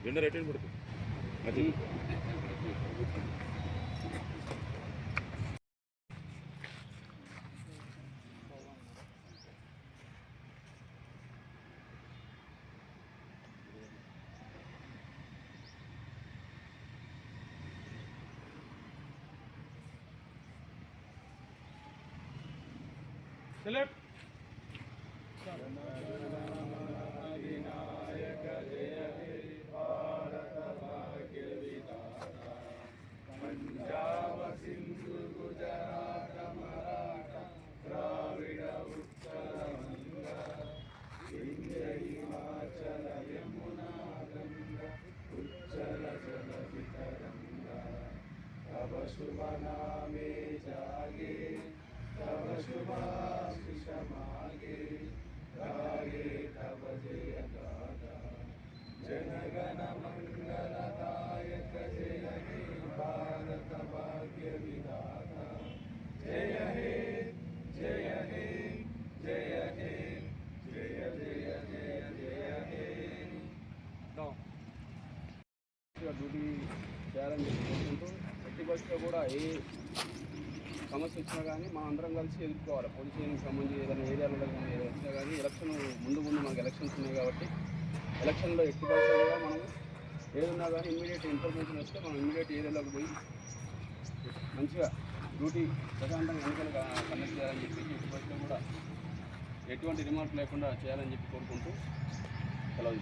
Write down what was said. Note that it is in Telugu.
జెండా రైట్ హ్యాండ్ పడుతుంది అది సెలెక్ట్ పంజాబ సింధు గుజరాత మరాఠ ద్రావిడ ఉత్తర వంగ వింధ్య హిమాచల యమునా గంగ ఉజ్జల జల వితరంగ తవ శుభ నామే జాగే तव शुभाशिष मागे गाये तव जय गाथा जनगण मंगलदायक जय हे भारत भाग्य विधाता जय हे जय हे जय हे जय जय जय जय हे డ్యూటీ చేయాలని కోరుకుంటూ ఎట్టి బస్సులో కూడా ఏ సమస్య వచ్చినా కానీ మనం అందరం కలిసి ఎదుర్కోవాలి. పోలీస్ స్టేషన్కి సంబంధించి ఏదైనా ఏరియాలో కానీ ఏదైనా వచ్చినా కానీ ఎలక్షన్ ముందు మనకు ఎలక్షన్స్ ఉన్నాయి కాబట్టి ఎలక్షన్లో ఎట్టి బస్సులో కూడా మనం ఏదన్నా కానీ ఇమ్మీడియట్ ఇన్ఫర్మేషన్ వస్తే మనం ఇమ్మీడియట్ ఏరియాలోకి పోయి మంచిగా డ్యూటీ ప్రశాంతంగా ఎన్నికలు కండక్ట్ చేయాలని చెప్పి ఎట్టి బస్సులో కూడా ఎటువంటి రిమార్క్ లేకుండా చేయాలని చెప్పి కోరుకుంటూ సెలవు.